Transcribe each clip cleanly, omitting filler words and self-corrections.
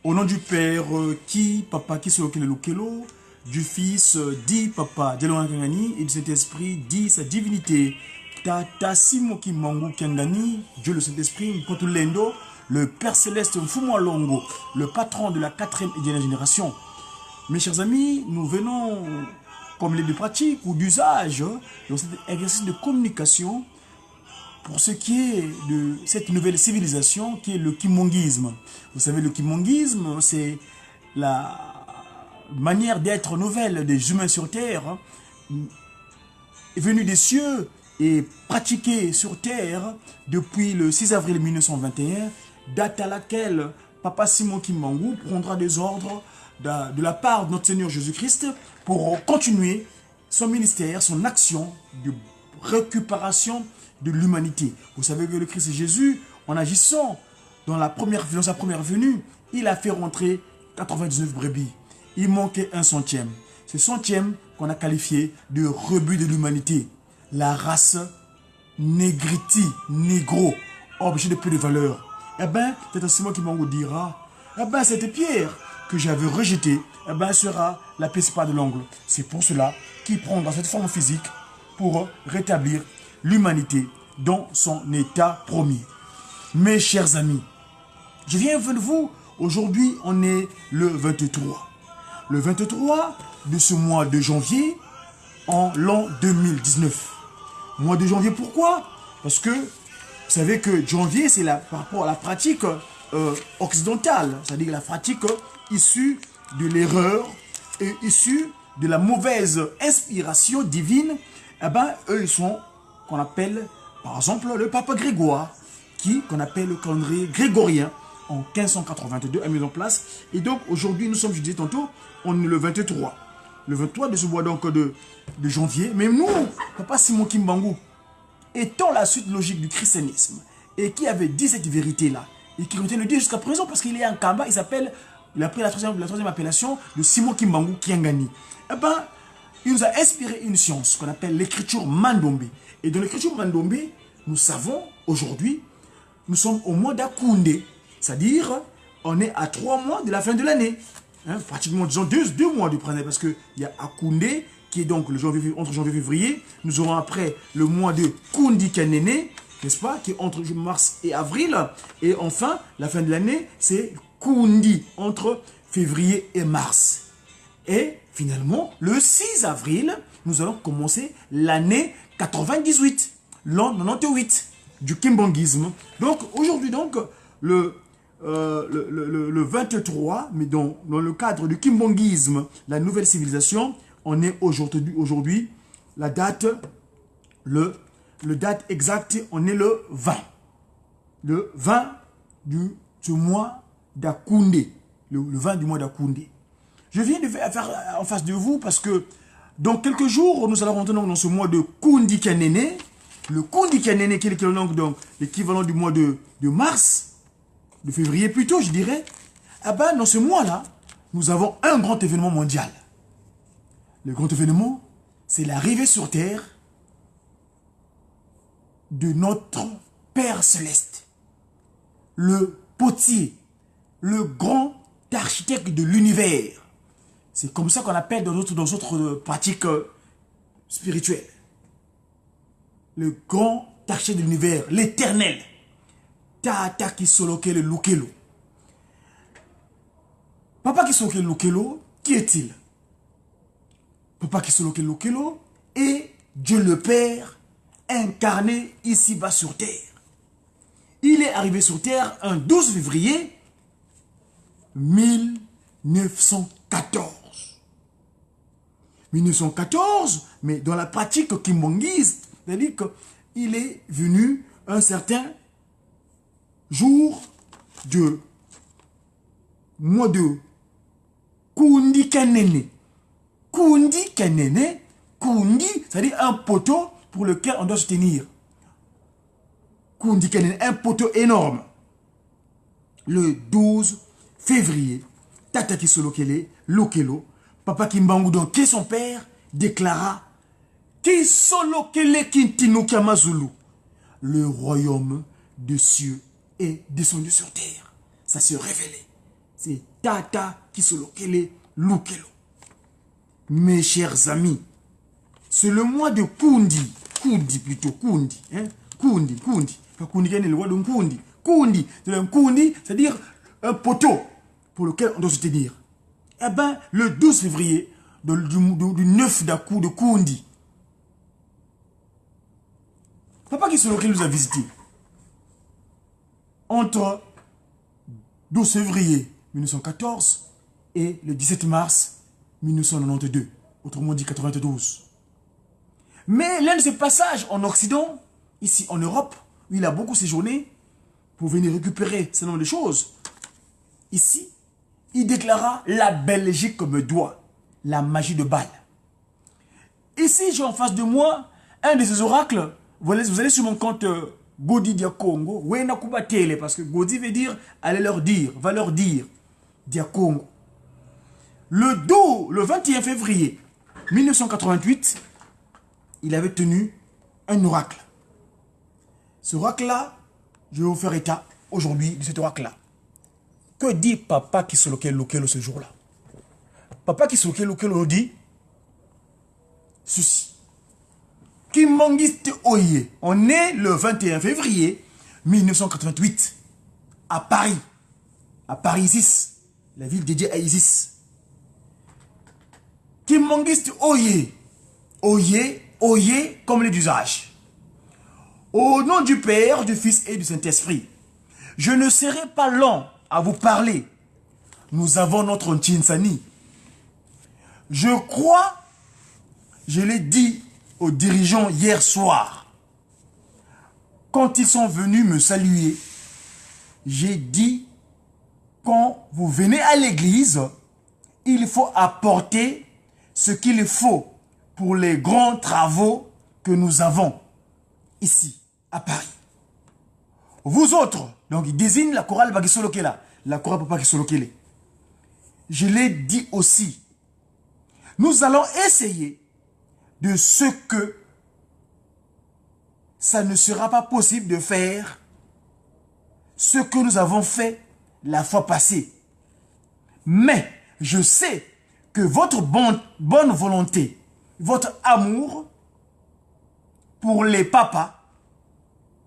Au nom du Père, qui, Papa, qui Solokele Lokelo, du Fils, dit Papa, Djelouangani, et du Saint-Esprit, dit sa divinité. Tata Simoki Mangu Kangani, Dieu le Saint-Esprit, Mpotulendo, le Père Céleste Mfumo Longo, le patron de la 4e et dernière génération. Mes chers amis, nous venons, comme les de pratique ou d'usage, dans cet exercice de communication, pour ce qui est de cette nouvelle civilisation qui est le kimongisme. Vous savez, le kimongisme, c'est la manière d'être nouvelle des humains sur Terre, venue des cieux et pratiquée sur Terre depuis le 6 avril 1921, date à laquelle Papa Simon Kimbangu prendra des ordres de la part de notre Seigneur Jésus-Christ pour continuer son ministère, son action de récupération de l'humanité. Vous savez que le Christ Jésus, en agissant dans sa première venue, il a fait rentrer 99 brebis. Il manquait un centième. Ce centième qu'on a qualifié de rebut de l'humanité. La race négriti, négro, objet de peu de valeur. Eh bien, c'est Simon qui m'en dira, eh bien, cette pierre que j'avais rejetée, eh bien, sera la principale de l'angle. C'est pour cela qu'il prendra cette forme physique pour rétablir l'humanité dans son état premier. Mes chers amis, je viens vers vous, aujourd'hui on est le 23. Le 23 de ce mois de janvier en l'an 2019. Mois de janvier, pourquoi? Parce que vous savez que janvier c'est par rapport à la pratique occidentale, c'est-à-dire la pratique issue de l'erreur et issue de la mauvaise inspiration divine. Eh bien, eux ils sont qu'on appelle par exemple le pape Grégoire, qu'on appelle le calendrier grégorien en 1582 a mis en place. Et donc aujourd'hui nous sommes, je disais tantôt, on est le 23. Le 23 de ce mois donc de janvier. Mais nous, Papa Simon Kimbangu, étant la suite logique du christianisme, et qui avait dit cette vérité-là, et qui continue de le dire jusqu'à présent, parce qu'il est en Kamba, il a pris la troisième appellation de Simon Kimbangu Kiangani. Eh bien, il nous a inspiré une science qu'on appelle l'écriture Mandombe. Et dans l'écriture Mandombe, nous savons aujourd'hui, nous sommes au mois d'Akoundé, c'est-à-dire on est à 3 mois de la fin de l'année. Hein, pratiquement, disons, 2 mois du printemps, parce qu'il y a Akoundé, qui est donc entre janvier et février. Nous aurons après le mois de Kundi Kanene, n'est-ce pas, qui est entre mars et avril. Et enfin, la fin de l'année, c'est Kundi, entre février et mars. Et finalement, le 6 avril, nous allons commencer l'année 98, l'an 98 du kimbangisme. Donc, aujourd'hui, le 23, mais dans le cadre du kimbangisme, la nouvelle civilisation, on est aujourd'hui, la date, le date exacte, on est le 20. Le 20 du mois d'Akoundé. Le 20 du mois d'Akoundé. Je viens de faire en face de vous parce que dans quelques jours, nous allons rentrer dans ce mois de Kundi Kanene. Le Kundi Kanene qui est l'équivalent du mois de mars, de février plutôt, je dirais. Eh bien, dans ce mois-là, nous avons un grand événement mondial. Le grand événement, c'est l'arrivée sur Terre de notre Père Céleste. Le potier, le grand architecte de l'univers. C'est comme ça qu'on appelle dans notre pratique spirituelle. Le grand architecte de l'univers, l'éternel. Tata Kisolokele Lokelo. Papa Kisolokele Lokelo, qui est-il? Papa Kisolokele Lokelo est Dieu le Père incarné ici-bas sur terre. Il est arrivé sur terre un 12 février 1914. 1914, mais dans la pratique kimbangiste, c'est-à-dire qu'il est venu un certain jour de mois de Kundi Kanene. Kundi Kanene, Kundi, c'est-à-dire un poteau pour lequel on doit se tenir. Kundi Kanene, un poteau énorme. Le 12 février, Tata Kisolokele Lokelo, Papa Kimbangu, donc qui est son père, déclara Kisolokele Kintinuka Mazulu, le royaume des cieux est descendu sur terre. Ça s'est révélé. C'est Tata Kisolokele Lukelo. Mes chers amis, c'est le mois de Kundi. Kundi plutôt, Kundi. Hein? Kundi. Pas Kundi, le roi de Kundi. Kundi, c'est-à-dire un poteau pour lequel on doit se tenir. Eh bien, le 12 février, du 9 d'Akou de Kundi, Papa Kisolokele nous a visité. Entre 12 février 1914 et le 17 mars 1992, autrement dit 92. Mais l'un de ses passages en Occident, ici en Europe, où il a beaucoup séjourné, pour venir récupérer ce nombre de choses, ici, il déclara la Belgique comme doigt, la magie de Bâle. Ici, j'ai en face de moi un de ces oracles. Vous allez sur mon compte Godi Dia Congo, parce que Godi veut dire, allez leur dire, va leur dire, Dia Congo. Le 21 février 1988, il avait tenu un oracle. Ce oracle-là, je vais vous faire état aujourd'hui de cet oracle-là. Que dit Papa Kisolokele Lukelo ce jour-là? Papa Kisolokele Lukelo dit ceci. Kimangiste Oye, on est le 21 février 1988 à Paris Isis, la ville dédiée à Isis. Kimangiste Oye, Oye comme les d'usage. Au nom du Père, du Fils et du Saint-Esprit, je ne serai pas long à vous parler. Nous avons notre Ntinsani. Je crois, je l'ai dit aux dirigeants hier soir, quand ils sont venus me saluer, j'ai dit, quand vous venez à l'église, il faut apporter ce qu'il faut pour les grands travaux que nous avons ici, à Paris. Vous autres, donc il désigne la chorale Bakisolokela, la chorale Papa Kisolokele. Je l'ai dit aussi, nous allons essayer de ce que ça ne sera pas possible de faire ce que nous avons fait la fois passée. Mais je sais que votre bonne volonté, votre amour pour les papas,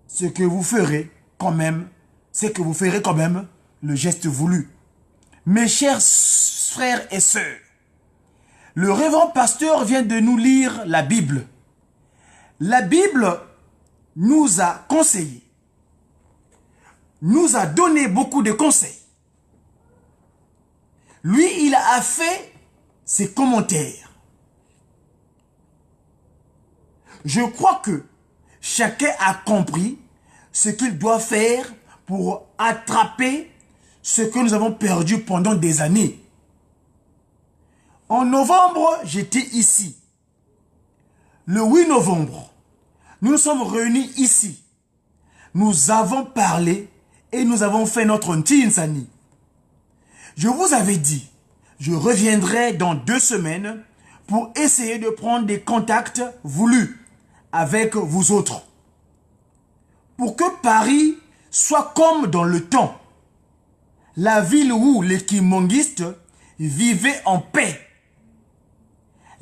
c'est que vous ferez quand même le geste voulu. Mes chers frères et sœurs, le révérend pasteur vient de nous lire la Bible. La Bible nous a conseillé, nous a donné beaucoup de conseils. Lui, il a fait ses commentaires. Je crois que chacun a compris ce qu'il doit faire pour attraper ce que nous avons perdu pendant des années. En novembre, j'étais ici. Le 8 novembre, nous nous sommes réunis ici. Nous avons parlé et nous avons fait notre Ntinsani. Je vous avais dit, je reviendrai dans 2 semaines pour essayer de prendre des contacts voulus avec vous autres. Pour que Paris soit comme dans le temps. La ville où les kimongistes vivaient en paix.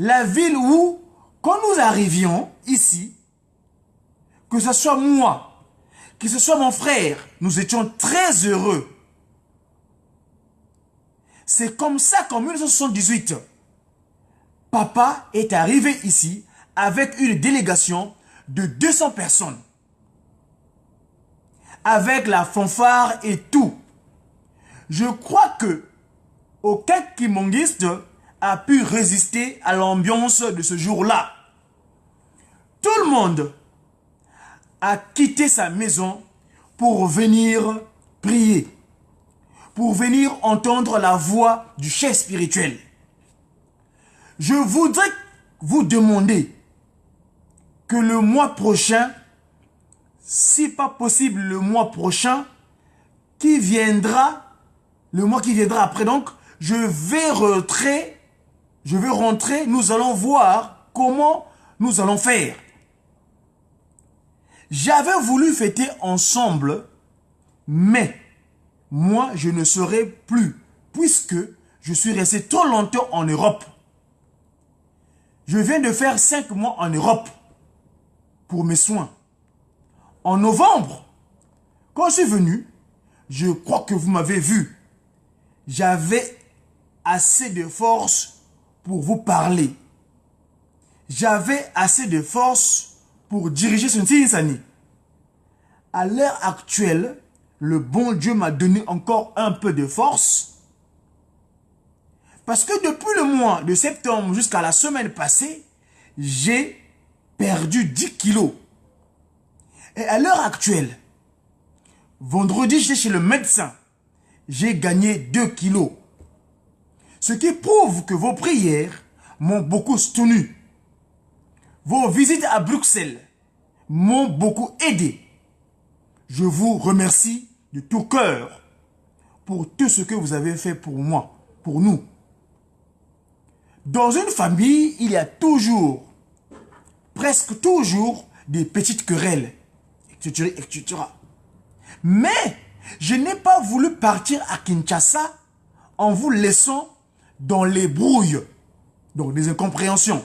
La ville où, quand nous arrivions ici, que ce soit moi, que ce soit mon frère, nous étions très heureux. C'est comme ça qu'en 1978, Papa est arrivé ici avec une délégation de 200 personnes. Avec la fanfare et tout. Je crois que aucun kimongiste a pu résister à l'ambiance de ce jour-là. Tout le monde a quitté sa maison pour venir prier, pour venir entendre la voix du chef spirituel. Je voudrais vous demander que le mois prochain, si pas possible le mois prochain, le mois qui viendra après donc, je vais rentrer, nous allons voir comment nous allons faire. J'avais voulu fêter ensemble, mais moi je ne serai plus puisque je suis resté trop longtemps en Europe. Je viens de faire 5 mois en Europe pour mes soins. En novembre, quand je suis venu, je crois que vous m'avez vu. J'avais assez de force pour vous parler. J'avais assez de force pour diriger ce Nsani. À l'heure actuelle, le bon Dieu m'a donné encore un peu de force. Parce que depuis le mois de septembre jusqu'à la semaine passée, j'ai perdu 10 kilos. Et à l'heure actuelle, vendredi, j'étais chez le médecin. J'ai gagné 2 kilos. Ce qui prouve que vos prières m'ont beaucoup soutenu. Vos visites à Bruxelles m'ont beaucoup aidé. Je vous remercie de tout cœur pour tout ce que vous avez fait pour moi, pour nous. Dans une famille, il y a toujours, presque toujours, des petites querelles, etc., etc. Mais je n'ai pas voulu partir à Kinshasa en vous laissant dans les brouilles, dans les incompréhensions.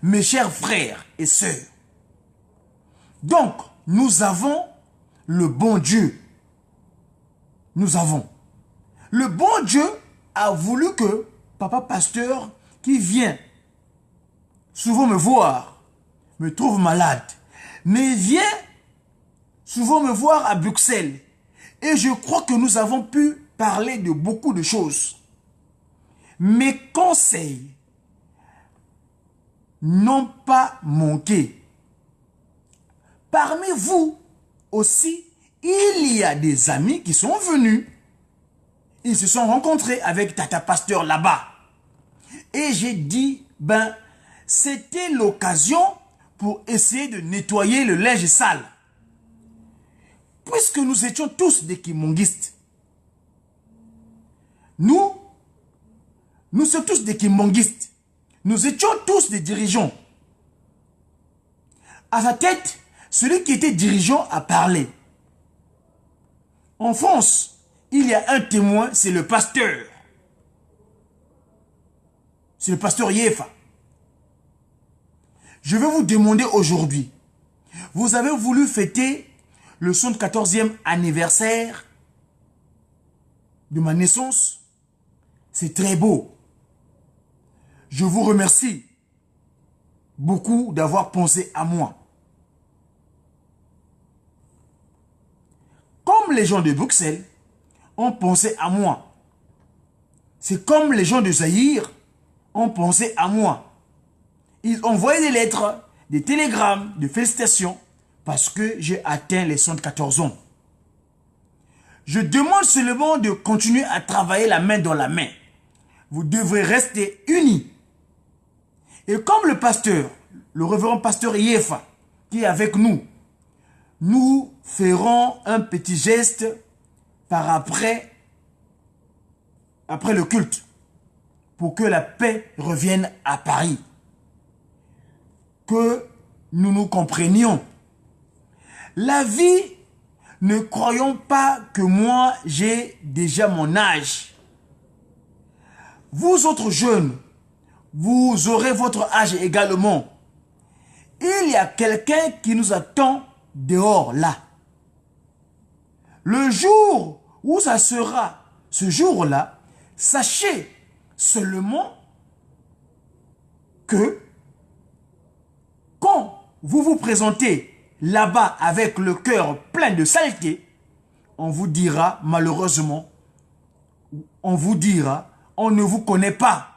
Mes chers frères et sœurs, donc nous avons le bon Dieu. Nous avons. Le bon Dieu a voulu que papa pasteur qui vient souvent me voir, me trouve malade, mais vient souvent me voir à Bruxelles. Et je crois que nous avons pu parler de beaucoup de choses. Mes conseils n'ont pas manqué. Parmi vous aussi, il y a des amis qui sont venus. Ils se sont rencontrés avec Tata Pasteur là-bas. Et j'ai dit, ben, c'était l'occasion pour essayer de nettoyer le linge sale. Puisque nous étions tous des kimongistes. Nous sommes tous des kimongistes. Nous étions tous des dirigeants. À sa tête, celui qui était dirigeant a parlé. En France, il y a un témoin, c'est le pasteur. C'est le pasteur Yefa. Je vais vous demander aujourd'hui, vous avez voulu fêter le 74e anniversaire de ma naissance. C'est très beau. Je vous remercie beaucoup d'avoir pensé à moi. Comme les gens de Bruxelles ont pensé à moi. C'est comme les gens de Zaïre ont pensé à moi. Ils ont envoyé des lettres, des télégrammes, de félicitations parce que j'ai atteint les 74 ans. Je demande seulement de continuer à travailler la main dans la main. Vous devrez rester unis. Et comme le pasteur, le révérend pasteur Yefa, qui est avec nous, nous ferons un petit geste par après le culte, pour que la paix revienne à Paris. Que nous nous comprenions. La vie, ne croyons pas que moi, j'ai déjà mon âge. Vous autres jeunes, vous aurez votre âge également. Il y a quelqu'un qui nous attend dehors là. Le jour où ça sera, ce jour-là, sachez seulement que quand vous vous présentez là-bas avec le cœur plein de saleté, on vous dira malheureusement, on vous dira, on ne vous connaît pas.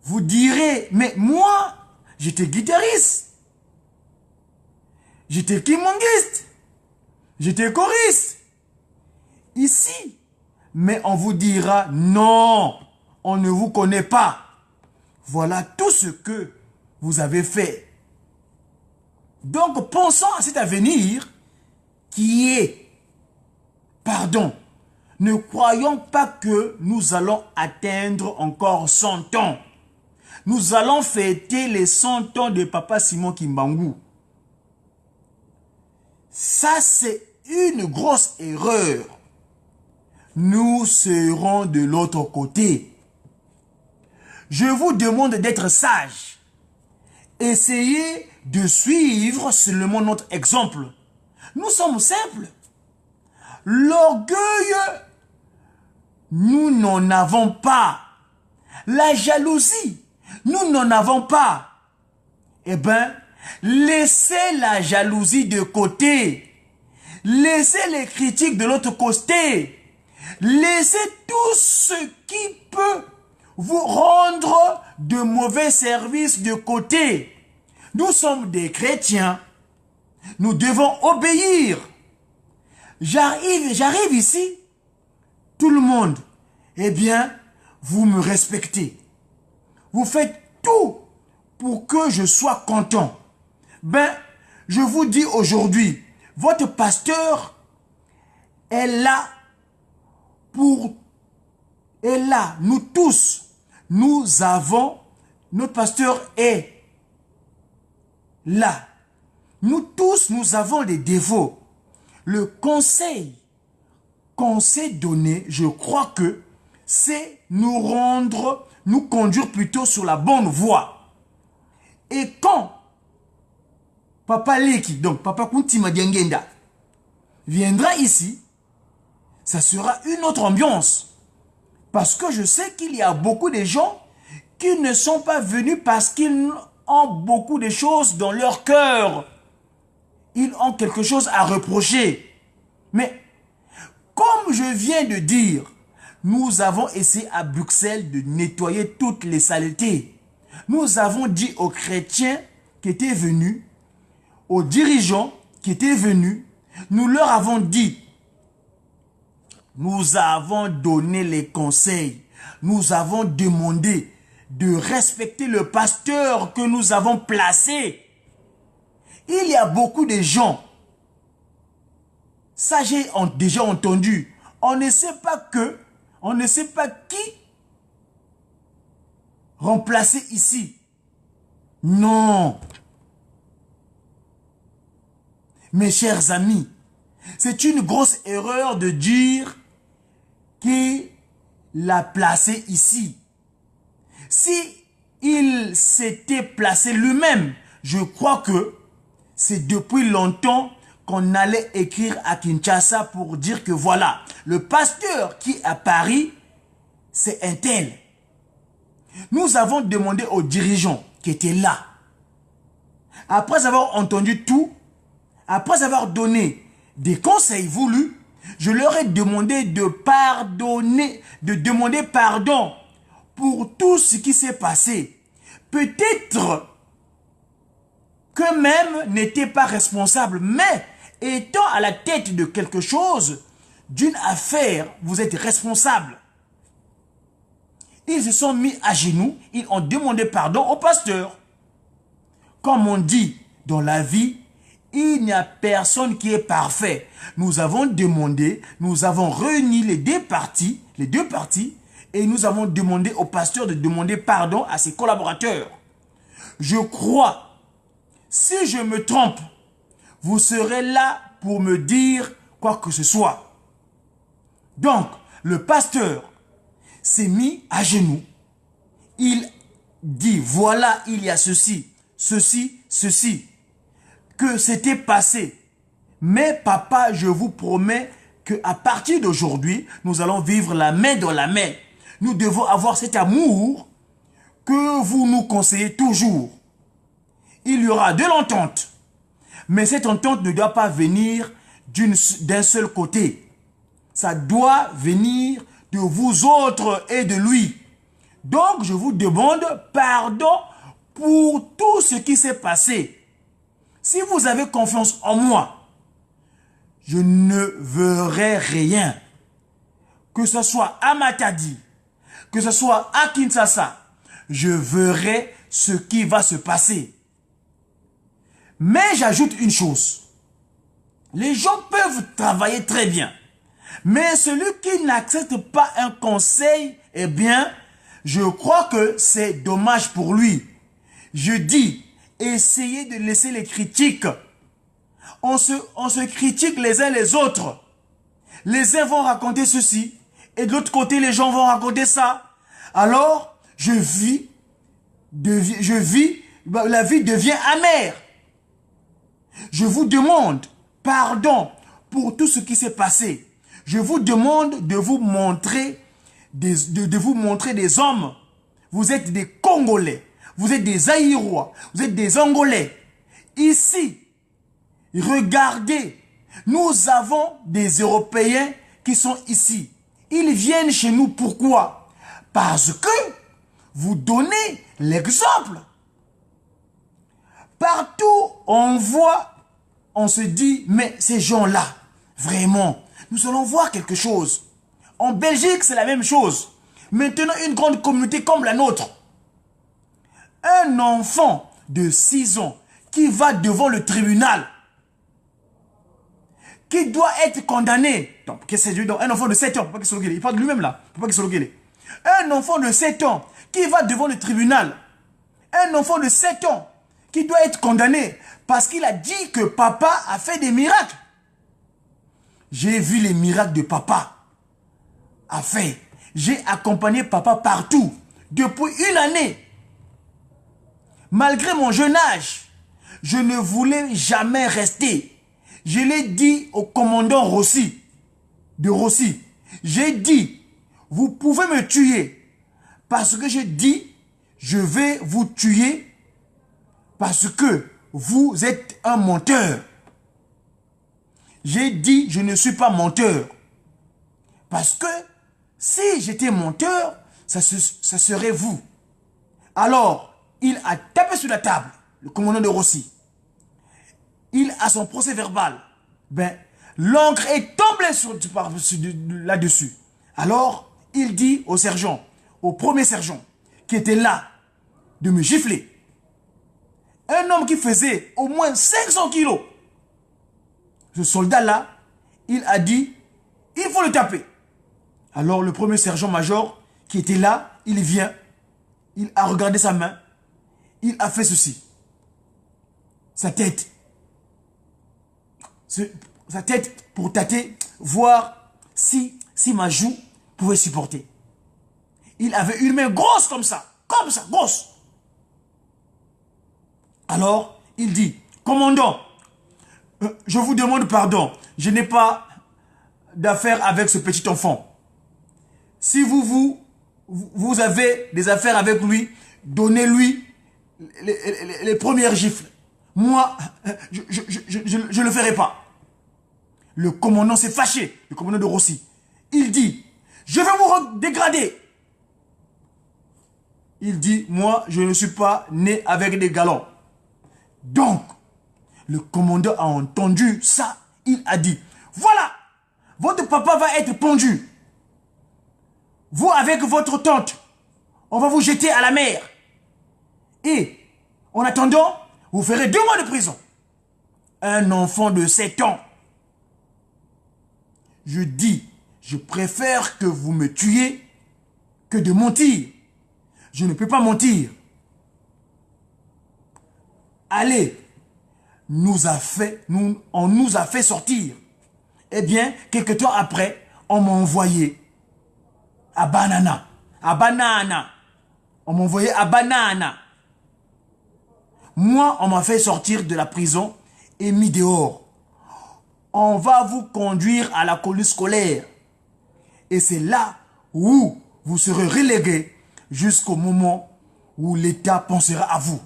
Vous direz, mais moi, j'étais guitariste, j'étais kimongiste, j'étais choriste, ici. Mais on vous dira, non, on ne vous connaît pas. Voilà tout ce que vous avez fait. Donc, pensons à cet avenir qui est, pardon, ne croyons pas que nous allons atteindre encore 100 ans. Nous allons fêter les 100 ans de Papa Simon Kimbangu. Ça, c'est une grosse erreur. nous serons de l'autre côté. Je vous demande d'être sage. Essayez de suivre seulement notre exemple. Nous sommes simples. L'orgueil, nous n'en avons pas. La jalousie, nous n'en avons pas. Eh bien, laissez la jalousie de côté. Laissez les critiques de l'autre côté. Laissez tout ce qui peut vous rendre de mauvais services de côté. Nous sommes des chrétiens. Nous devons obéir. J'arrive ici. Tout le monde, eh bien, vous me respectez. Vous faites tout pour que je sois content. Ben, je vous dis aujourd'hui, votre pasteur est là nous tous, notre pasteur est là. Nous tous, nous avons des défauts. Le conseil qu'on s'est donné, je crois que c'est nous conduire plutôt sur la bonne voie. Et quand Papa Leki, donc Papa Kuntima Diangenda, viendra ici, ça sera une autre ambiance. Parce que je sais qu'il y a beaucoup de gens qui ne sont pas venus parce qu'ils ont beaucoup de choses dans leur cœur. Ils ont quelque chose à reprocher. Mais, comme je viens de dire, nous avons essayé à Bruxelles de nettoyer toutes les saletés. Nous avons dit aux chrétiens qui étaient venus, aux dirigeants qui étaient venus, nous leur avons dit, nous avons donné les conseils, nous avons demandé de respecter le pasteur que nous avons placé. Il y a beaucoup de gens, ça j'ai déjà entendu, on ne sait pas qui remplacer ici. Non. Mes chers amis, c'est une grosse erreur de dire qu'il l'a placé ici. Si il s'était placé lui-même, je crois que c'est depuis longtemps qu'on allait écrire à Kinshasa pour dire que voilà, le pasteur qui est à Paris, c'est un tel. Nous avons demandé aux dirigeants qui étaient là, après avoir entendu tout, après avoir donné des conseils voulus, je leur ai demandé de demander pardon pour tout ce qui s'est passé. Peut-être qu'eux-mêmes n'étaient pas responsables, mais étant à la tête de quelque chose, d'une affaire, vous êtes responsable. Ils se sont mis à genoux, ils ont demandé pardon au pasteur. Comme on dit dans la vie, il n'y a personne qui est parfait. Nous avons demandé, nous avons réuni les deux parties, et nous avons demandé au pasteur de demander pardon à ses collaborateurs. Je crois, si je me trompe, vous serez là pour me dire quoi que ce soit. Donc, le pasteur s'est mis à genoux. Il dit, voilà, il y a ceci, que c'était passé. Mais papa, je vous promets qu'à partir d'aujourd'hui, nous allons vivre la main dans la main. Nous devons avoir cet amour que vous nous conseillez toujours. Il y aura de l'entente. Mais cette entente ne doit pas venir d'un seul côté. Ça doit venir de vous autres et de lui. Donc, je vous demande pardon pour tout ce qui s'est passé. Si vous avez confiance en moi, je ne verrai rien. Que ce soit à Matadi, que ce soit à Kinshasa, je verrai ce qui va se passer. Mais j'ajoute une chose. Les gens peuvent travailler très bien. Mais celui qui n'accepte pas un conseil, eh bien, je crois que c'est dommage pour lui. Je dis, essayez de laisser les critiques. On se critique les uns les autres. Les uns vont raconter ceci, Et de l'autre côté, les gens vont raconter ça. Alors, la vie devient amère. Je vous demande pardon pour tout ce qui s'est passé. Je vous demande de vous montrer des hommes. Vous êtes des Congolais. Vous êtes des Aïrois. Vous êtes des Angolais. Ici, regardez, nous avons des Européens qui sont ici. Ils viennent chez nous. Pourquoi? Parce que vous donnez l'exemple. Partout, on voit, on se dit, mais ces gens-là, vraiment, nous allons voir quelque chose. En Belgique, c'est la même chose. Maintenant, une grande communauté comme la nôtre. Un enfant de 6 ans qui va devant le tribunal, qui doit être condamné. Donc, un enfant de 7 ans, il parle de lui-même là. Un enfant de 7 ans qui va devant le tribunal. Un enfant de 7 ans qui doit être condamné parce qu'il a dit que papa a fait des miracles. J'ai vu les miracles de papa a fait. J'ai accompagné papa partout depuis une année. Malgré mon jeune âge, je ne voulais jamais rester. Je l'ai dit au commandant Rossi, j'ai dit, vous pouvez me tuer parce que j'ai dit, je vais vous tuer parce que vous êtes un menteur. J'ai dit, je ne suis pas menteur. Parce que si j'étais menteur, ça serait vous. Alors, il a tapé sur la table, le commandant de Rossi. Il a son procès verbal. Ben, l'encre est tombée là-dessus. Alors, il dit au sergent, au premier sergent, qui était là, de me gifler. Un homme qui faisait au moins 500 kilos. Ce soldat-là, il a dit, il faut le taper. Alors le premier sergent-major qui était là, il vient, il a regardé sa main, il a fait ceci. Sa tête. Sa tête pour tâter, voir si ma joue pouvait supporter. Il avait une main grosse comme ça, grosse. Alors, il dit, commandant, je vous demande pardon, je n'ai pas d'affaires avec ce petit enfant. Si vous avez des affaires avec lui, donnez-lui les premières gifles. Moi, je ne le ferai pas. Le commandant s'est fâché, le commandant de Rossi. Il dit, je vais vous dégrader. Il dit, moi, je ne suis pas né avec des galons. Donc, le commandant a entendu ça. Il a dit, voilà, votre papa va être pendu. Vous, avec votre tante, on va vous jeter à la mer. Et, en attendant, vous ferez 2 mois de prison. Un enfant de 7 ans. Je dis, je préfère que vous me tuiez que de mentir. Je ne peux pas mentir. Allez, on nous a fait sortir. Eh bien, quelque temps après, on m'a envoyé à Banana. On m'a envoyé à Banana. Moi, on m'a fait sortir de la prison et mis dehors. On va vous conduire à la colline scolaire. Et c'est là où vous serez relégués jusqu'au moment où l'État pensera à vous.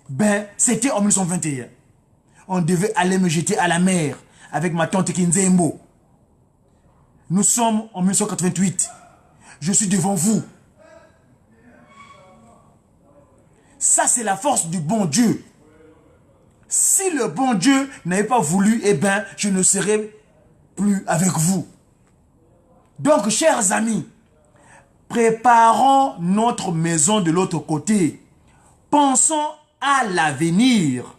Ben, c'était en 1921. On devait aller me jeter à la mer avec ma tante Kinzembo. Nous sommes en 1988. Je suis devant vous. Ça, c'est la force du bon Dieu. Si le bon Dieu n'avait pas voulu, eh bien, je ne serais plus avec vous. Donc, chers amis, préparons notre maison de l'autre côté. Pensons à l'avenir.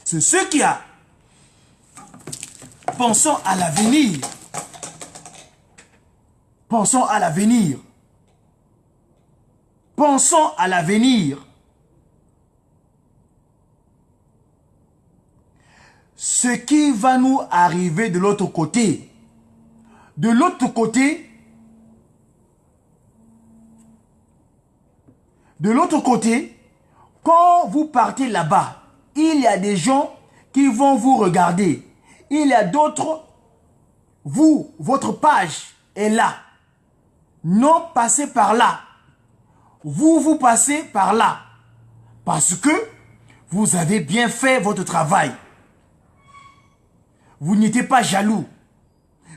C'est ce qu'il y a. Pensons à l'avenir. Pensons à l'avenir. Pensons à l'avenir. ce qui va nous arriver de l'autre côté. De l'autre côté, quand vous partez là-bas, il y a des gens qui vont vous regarder. Il y a d'autres, votre page est là. Non, passez par là. Vous passez par là. Parce que vous avez bien fait votre travail. Vous n'étiez pas jaloux.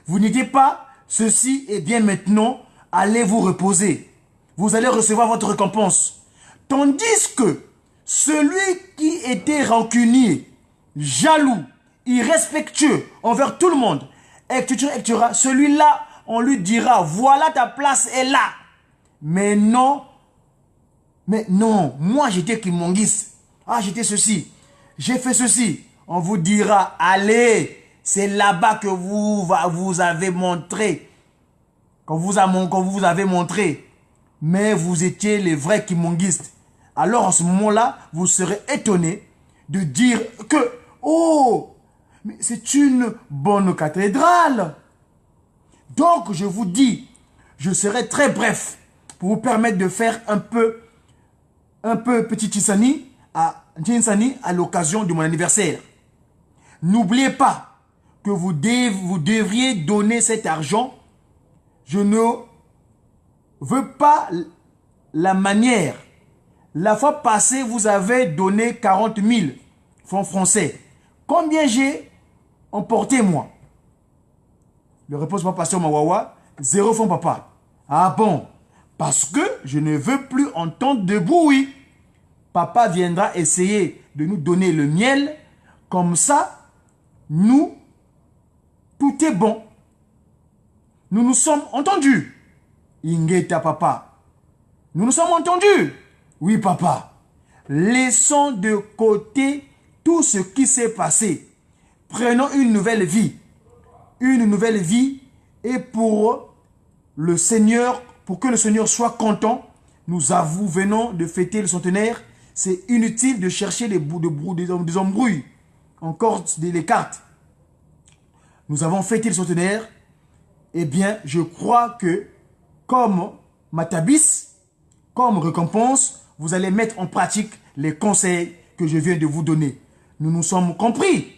Vous n'étiez pas ceci et bien maintenant, allez vous reposer. Vous allez recevoir votre récompense. Tandis que celui qui était rancunier, jaloux, irrespectueux envers tout le monde, etc., celui-là, on lui dira, voilà ta place est là. Mais non, moi j'étais Kimongis. Ah, j'étais ceci. J'ai fait ceci. On vous dira, allez, c'est là-bas que vous avez montré. Quand vous avez montré. Mais vous étiez les vrais kimongistes. Alors en ce moment-là, vous serez étonné de dire que, oh, mais c'est une bonne cathédrale. Donc je vous dis, je serai très bref pour vous permettre de faire un peu petit Tinsani à l'occasion de mon anniversaire. N'oubliez pas que vous devriez donner cet argent. Je ne veux pas la manière. La fois passée, vous avez donné 40 000 francs français. Combien j'ai emporté, moi? Le réponse pas pasteur Mawawa, 0 francs papa. Ah bon? Parce que je ne veux plus entendre de bruit. Papa viendra essayer de nous donner le miel. Comme ça, tout est bon. Nous nous sommes entendus. Ingeta papa. Nous nous sommes entendus. Oui papa. Laissons de côté tout ce qui s'est passé. Prenons une nouvelle vie. Une nouvelle vie. Et pour le Seigneur, pour que le Seigneur soit content, nous venons de fêter le centenaire. C'est inutile de chercher des embrouilles. Encore les cartes. Nous avons fêté le centenaire. Eh bien, je crois que comme Matabis, comme récompense, vous allez mettre en pratique les conseils que je viens de vous donner. Nous nous sommes compris.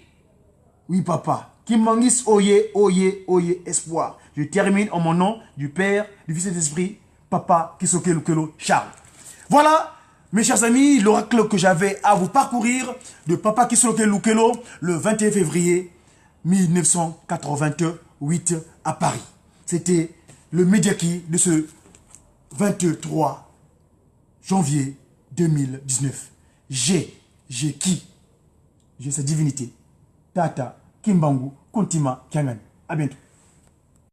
Oui, papa. Kimongis, oye, oye, oye, espoir. Je termine en mon nom du Père, du Fils et de l'Esprit, Papa Kisokelo Charles. Voilà, mes chers amis, l'oracle que j'avais à vous parcourir de Papa Kisokelo le 21 février 1988 à Paris. C'était le Mediaki de ce 23 janvier 2019. J'ai qui? J'ai sa divinité. Tata Kimbangu Kontima Kiangani. À bientôt.